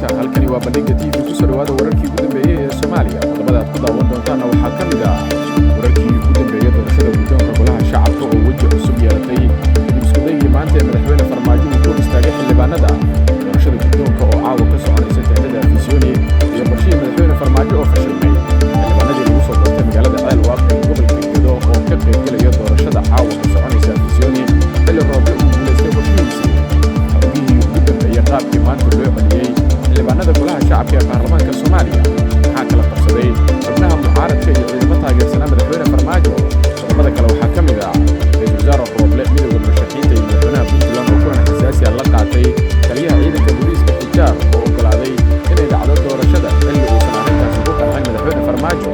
wararka halkani waa bandhiga TV ku soo dhawaada wararkii ugu dambeeyay ee Soomaaliya qodobada aad ku daawan doontaan waxaa ka mid ah wararkii ugu dambeeyay doorashada guddoonka golaha shacabka oo waji cusub yeelatay kadib isku daygii maanta ee madaxweyne Farmaajo uu ku istaagay xildhibaanada doorashada guddoonka oo caawa ka soconaysa teendhada Afisyooni iyo qorshihii madaxweyne Farmaajo oo fashilmay xildhibaanadii lagu soo doortay magaalada Ceelwaaq ee gobolka Gedo oo ka qaybgalaya doorashada caawa ka soconaysa Afisyooni xilli roob uu guuleystay qorshihiisii qaabkii maanta loo celiyay xildhibaanada golaha shacabka ee baarlamaanka Soomaaliya waxaa kala qabsaday xubnaha mucaaradka iyo ciidamo taageersanaa madaxweyne Farmaajo qodobada kale waxaa ka mid ah ra'iisul wasaare Roble midowga musharaxiinta iyo madaxweynaha Puntland oo kulan xasaasi ah la qaatay taliyaha ciidanka booliiska Xijaar oo ogolaaday inay dhacdo doorashada xilli uusan arrintaasi ku qancin madaxweyne Farmaajo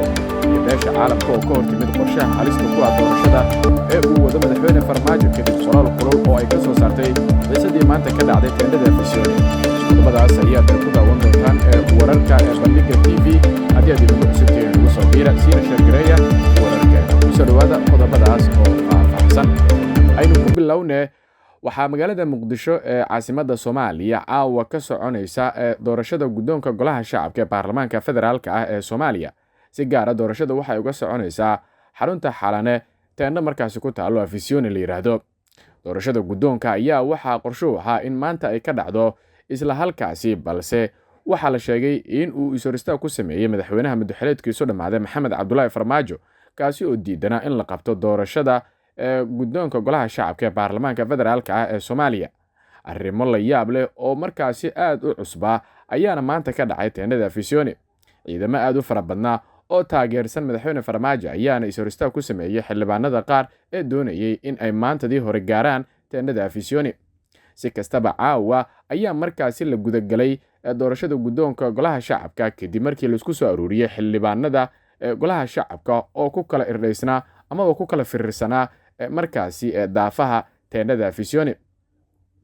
iyo beesha caalamka oo ka hortimid qorshaha halista ku ah doorashada ee uu wado madaxweyne Farmaajo kadib qoraal kulul oo ay ka soo saartay qisadii maanta ka dhacday teendhada Afisyooni qodobadaas ayaad ku daawan doontaan wararka ee bandhiga TV haddii aad idinku cusubtiin ugu soo biira siina sheergareeya wararka ku soo dhawaada qodobadaas oo faahfaahsan aynu ku bilownee waxaa magaalada Muqdisho ee caasimadda Soomaaliya caawa ka soconaysa doorashada guddoonka golaha shacabka ee baarlamaanka federaalka ah ee Soomaaliya si gaar ah doorashada waxay uga soconaysaa xarunta xalane teendho markaasi ku taalo Afisyooni la yiraahdo doorashada guddoonka ayaa waxaa qorsho ahaa in maanta ay ka dhacdo isla halkaasi balse waxaa la sheegay in uu isoristaag ku sameeyay madaxweynaha madaxweynaha dhamaaday Maxamed Cabdullaahi Farmaajo kaasi oo diidanaa in la qabto doorashada guddoonka golaha shacabka ee baarlamaanka federaalka ah ee Soomaaliya arrimo la yaab leh oo markaasi aad u cusbaa ayaana maanta ka dhacay teendhada Afisyooni ciidamo aad u fara badnaa oo taageersan madaxweyne Farmaajo ayaana isoristaag ku sameeyay xildhibaanada qaar ee doonayay in ay maantadii hore gaaraan teendhada Afisyooni si kastaba caawa ayaa markaasi la gudagalay doorashada guddoonka golaha shacabka kadib markii la isku soo aruuriyay xildhibaanada golaha shacabka oo ku kala irdhaysnaa ama ku kala firirsanaa markaasi daafaha teendhada Afisyooni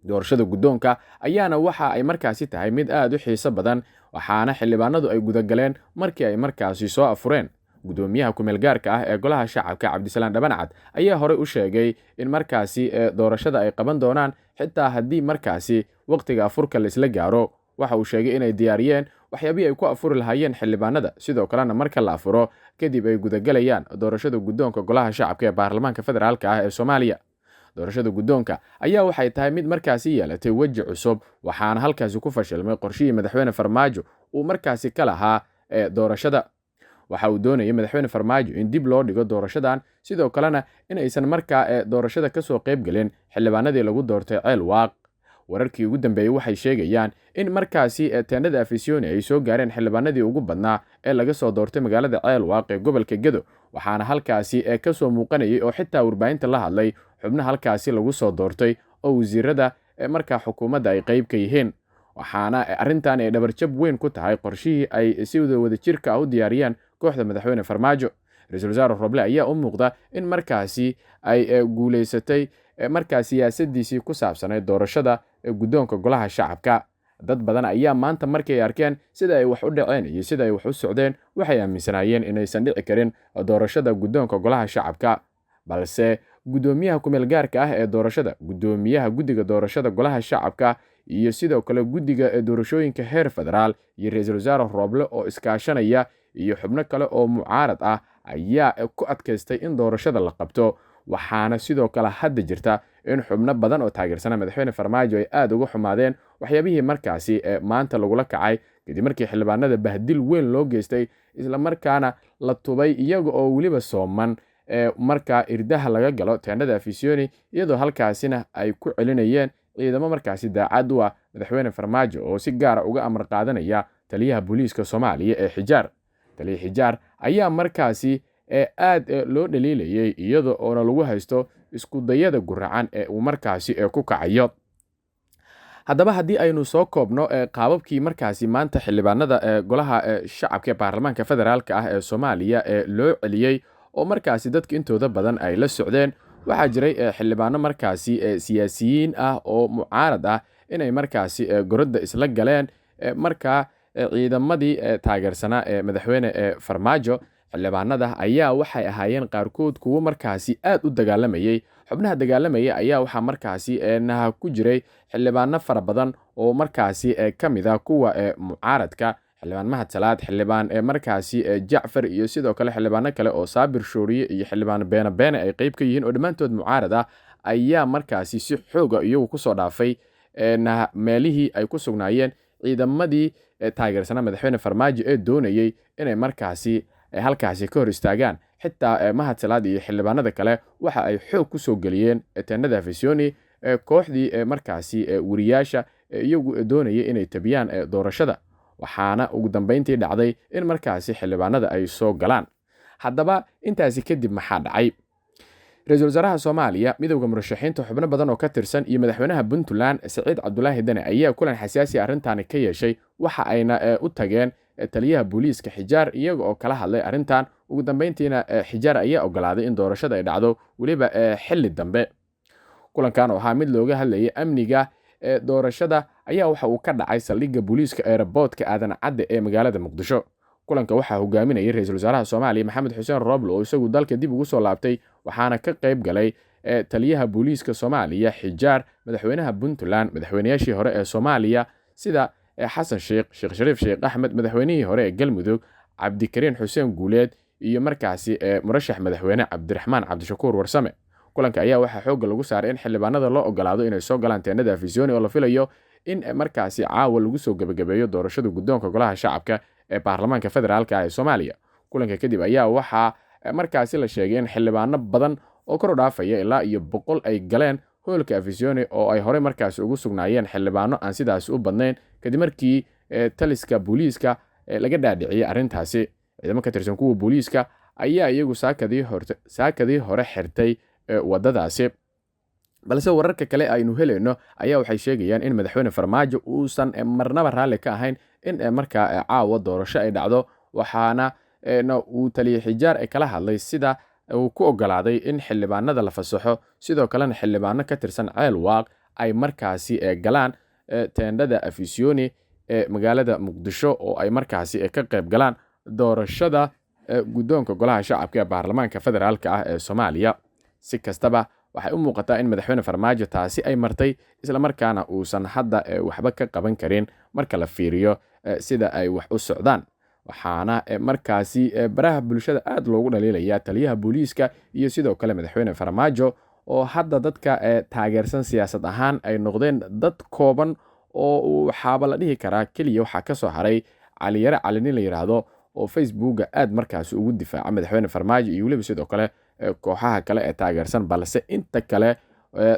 doorashada guddoonka ayaana waxa ay markaasi tahay mid aad u xiiso badan waxaana xildhibaanadu ay gudagaleen markii ay markaasi soo afureen gudoomiyaha ku meel gaarka ah ee golaha shacabka Cabdisalaan Dhabancad ayaa hore u sheegay in markaasi doorashada ay qaban doonaan xitaa haddii markaasi waqtiga afurka la isla gaaro waxa uu sheegay inay diyaariyeen waxyaabihii ay ku afuri lahaayeen xildhibaanada sidoo kalena marka la afuro kadib ay gudagalayaan doorashada guddoonka golaha shacabka ee baarlamaanka federaalka ah ee Soomaaliya doorashada guddoonka ayaa waxay tahay mid markaasi yeelatay waji cusub waxaana halkaasi ku fashilmay qorshihii madaxweyne Farmaajo uu markaasi ka lahaa doorashada waxa uu doonayay madaxweyne Farmaajo in dib loo dhigo doorashadan sidoo kalena in aysan markaa doorashada ka soo qayb galin xildhibaanadii lagu doortay Ceelwaaq wararkii ugu dambeeyay waxay sheegayaan in markaasi teendhada Afisyooni ay soo gaareen xildhibaanadii ugu badnaa ee laga soo doortay magaalada Ceelwaaq ee gobolka Gedo waxaana halkaasi ka soo muuqanayay oo xitaa warbaahinta la hadlay xubnaha halkaasi lagu soo doortay oo wasiirada markaa xukuumadda ay qayb ka yihiin waxaana arrintan ay dhabarjab weyn ku tahay qorshihii ay si wada jirka ah u diyaariyeen kooxda madaxweyne Farmaajo ra'iisul wasaare Roble ayaa u muuqda in markaasi ay guuleysatay markaa siyaasadiisii ku saabsanayd doorashada guddoonka golaha shacabka dad badan ayaa maanta markay arkeen sida ay wax u dhaceen iyo sida ay wax u socdeen waxay aaminsanaayeen inaysan dhici karin doorashada guddoonka golaha shacabka balse gudoomiyaha ku meel gaarka ah ee doorashada gudoomiyaha guddiga doorashada golaha shacabka iyo sidoo kale guddiga doorashooyinka heer federaal iyo ra'iisul wasaare Roble oo iskaashanaya iyo xubno kale oo mucaarad ah ayaa ku adkaystay in doorashada la qabto waxaana sidoo kale hadda jirta in xubno badan oo taageersan madaxweyne Farmaajo ay aad uga xumaadeen waxyaabihii markaasi maanta lagula kacay kadib markii xildhibaanada bahdil weyn loo geystay isla markaana la tubay iyaga oo waliba sooman markaa irdaha laga galo teendhada Afisyooni iyadoo halkaasina ay ku celinayeen ciidamo markaasi daacad u ah madaxweyne Farmaajo oo si gaar ah uga amar qaadanaya taliyaha booliiska Soomaaliya ee Xijaar taliyaha Xijaar ayaa markaasi aad loo dhaliilayay iyadoo oo lagu haysto isku dayada guracan ee uu markaasi ku kacayo haddaba haddii aynu soo koobno qaababkii markaasi maanta xildhibaanada golaha shacabka ee baarlamaanka federaalka ah ee Soomaaliya loo celiyay oo markaasi dadka intooda badan ay la socdeen waxaa jiray xildhibaano markaasi siyaasiyiin ah oo mucaarad ah inay markaasi gorodda isla galeen markaa ciidamadii taageersanaa madaxweyne Farmaajo xildhibaanada ayaa waxay ahaayeen qaarkood kuwo markaasi aad u dagaalamayay. xubnaha dagaalamaya ayaa waxaa markaasi ku jiray xildhibaano fara badan oo markaasi ka mid ah kuwa mucaaradka, xildhibaan Mahad Salaad, xildhibaan markaasi Jacfar iyo sidoo kale xildhibaano kale oo Saabir Shooriye iyo xildhibaan Beene ay qayb ka yihiin oo dhammaantood mucaarad ah ayaa markaasi si xooga iyagu kusoo dhaafay meelihii ay ku sugnaayeen ciidamadii taageersanaa madaxweyne Farmaajo ee doonayay inay markaasi halkaasi ka hor istaagaan. xitaa Mahad Salaad iyo xildhibaanada kale waxa ay xoog ku soo geliyeen teendhada Afisiyoni kooxdii markaasi wariyaasha iyagu doonayay inay tabiyaan doorashada, waxaana ugu dambeyntii dhacday in markaasi xildhibaanada ay soo galaan. haddaba intaasi kadib maxaa dhacay? ra-iisul wasaaraha Soomaaliya, midowga murashaxiinta xubno badan oo ka tirsan iyo madaxweynaha Puntland Saciid Cabdulaahi Dane ayaa kulan xasaasi arrintan ka yeeshay. waxa ayna u tageen taliyaha booliiska Xijaar iyaga oo kala hadlay arrintan. ugu dambeyntiina Xijaar ayaa ogolaaday in doorashada ay dhacdo weliba xilli dambe. kulankan oo ahaa mid looga hadlayay amniga doorashada ayaa waxa uu ka dhacay saldhigga booliiska aeroboortka Aadan Cadde ee magaalada Muqdisho. kulanka waxaa hogaaminayay ra-iisul wasaaraha Soomaaliya Maxamed Xuseen Roble oo isagu dalka dib ugu soo laabtay, waxaana ka qayb galay taliyaha booliiska Soomaaliya Xijaar, madaxweynaha Puntland, madaxweynayaashii hore ee Soomaaliya sida Xasan Sheekh Shariif Sheekh Axmed, madaxweynihii hore ee Galmudug Cabdikariin Xuseen Guuleed iyo markaasi murashax madaxweyne Cabdiraxmaan Cabdishakuur Warsame. kulanka ayaa waxaa xoogga lagu saaray in xildhibaanada loo ogolaado inay soo galaan teendhada Afisiyoni oo la filayo in markaasi caawa lagu soo gabagabeeyo doorashada guddoonka golaha shacabka ee baarlamaanka federaalka ee Soomaaliya. kulanka kadib ayaa waxaa markaasi la sheegay in xildhibaano badan oo kor u dhaafaya ilaa iyo 100 ay galeen hoolka Afisiyoni oo ay hore markaasi ugu sugnaayeen xildhibaano aan sidaas u badnayn kadib markii taliska booliiska laga dhaadhiciyay arrintaasi. ciidamo ka tirsan kuwa booliiska ayaa iyagu saakadii hore xirtay wadadaasi. balse wararka kale aynu helayno ayaa waxay sheegayaan in madaxweyne Farmaajo uusan marnaba raalli ka ahayn in markaa caawa doorasho ay dhacdo, waxaana uu taliye Xijaar kala hadlay sida uu ku ogolaaday in xildhibaanada la fasaxo, sidoo kalena xildhibaano ka tirsan Ceel Waaq ay markaasi galaan teendhada Afisiyoni ee magaalada Muqdisho oo ay markaasi ka qayb galaan doorashada guddoonka golaha shacabka ee baarlamaanka federaalka ah ee Soomaaliya. si kastaba waxay u muuqataa in madaxweyne Farmaajo taasi ay martay, isla markaana uusan hadda waxba ka qaban karin marka la fiiriyo sida ay wax u socdaan. waxaana markaasi baraha bulshada aad loogu dhaliilaya taliyaha booliiska iyo sidoo kale madaxweyne Farmaajo oo hadda dadka taageersan siyaasad ahaan ay noqdeen dad kooban oo waxaaba la dhihi karaa kaliya waxaa ka soo haray Cali Yare Cali nin la yiraahdo oo Facebooka aad markaasi ugu difaaca madaxweyne Farmaajo iyo weliba sidoo kale kooxaha kale ee taageersan, balse inta kale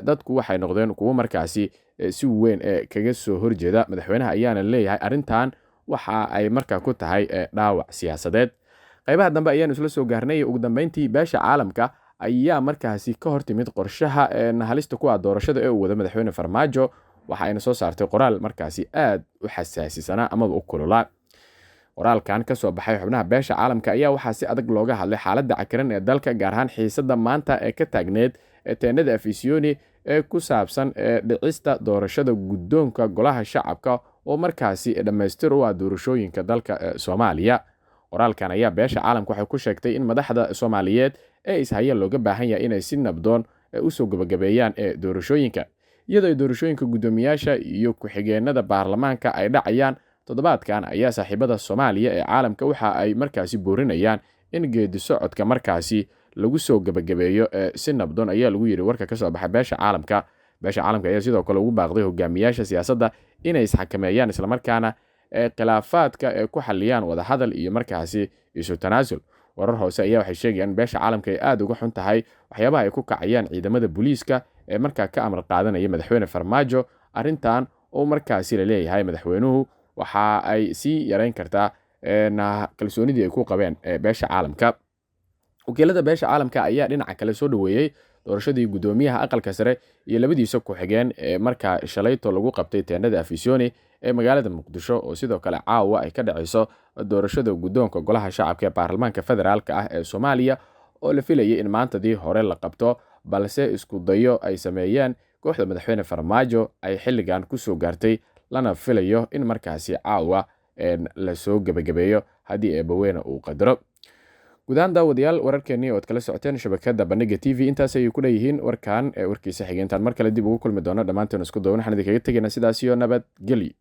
dadku waxay noqdeen kuwo markaasi si weyn kaga soo horjeeda madaxweynaha, ayaana leeyahay arrintan waxa ay markaa ku tahay dhaawac siyaasadeed. qaybaha dambe ayaanu isla soo gaarnay. ugu dambeyntii beesha caalamka ayaa markaasi ka hortimid qorshaha halista ku ah doorashada ee uu wada madaxweyne Farmaajo, waxa ayna soo saartay qoraal markaasi aad u xasaasisanaa amaba u kululaa. qoraalkan ka soo baxay xubnaha beesha caalamka ayaa waxaa si adag looga hadlay xaaladda cakiran ee dalka, gaar ahaan xiisadda maanta ee ka taagneed teendhada Afisiyoni ee ku saabsan dhicista doorashada guddoonka golaha shacabka oo markaasi dhammaystir u ah doorashooyinka dalka Soomaaliya. qoraalkan ayaa beesha caalamka waxay ku sheegtay in madaxda Soomaaliyeed ee ishaya looga baahan yahay inay si nabdoon u soo gabagabeeyaan doorashooyinka, iyadoo ay doorashooyinka guddoomiyaasha iyo ku-xigeenada baarlamaanka ay dhacayaan toddobaadkan. ayaa saaxiibada Soomaaliya ee caalamka waxa ay markaasi boorinayaan in geedi socodka markaasi lagu soo gabagabeeyo si nabdoon, ayaa lagu yiri warka ka soo baxay beesha caalamka. beesha caalamka ayaa sidoo kale ugu baaqday hogaamiyaasha siyaasadda inay isxakameeyaan, isla markaana khilaafaadka ku xaliyaan wada hadal iyo markaasi isu tanaasul. warar hoose ayaa waxay sheegayaan in beesha caalamka ay aad uga xun tahay waxyaabaha ay ku kacayaan ciidamada booliiska ee markaa ka amar qaadanaya madaxweyne Farmaajo. arrintan oo markaasi la leeyahay madaxweynuhu waxa ay sii yareyn kartaa kalsoonidii ay ku qabeen beesha caalamka. wakiilada beesha caalamka ayaa dhinaca kale soo dhaweeyay doorashadii guddoomiyaha aqalka sare iyo labadiisa ku-xigeen ee markaa shalayto lagu qabtay teendhada Afisiyoni ee magaalada Muqdisho, oo sidoo kale caawa ay ka dhacayso doorashada guddoonka golaha shacabka ee baarlamaanka federaalka ah ee Soomaaliya oo la filayay in maantadii hore la qabto, balse isku dayo ay sameeyeen kooxda madaxweyne Farmaajo ay xilligan ku soo gaartay, lana filayo in markaasi caawa la soo gabagabeeyo haddii eebaweyne uu qadaro. guudaan daawadayaal wararkeennii oo ad kala socoteen shabakada Bandhiga TV intaas ayay ku leeyihiin warkan ee warkiisa xigeentan mar kale dib ugu kulmi doono dhammaanteen isku duwan waxaan idinkaga tegaynaa sidaas iyo nabadgelyo.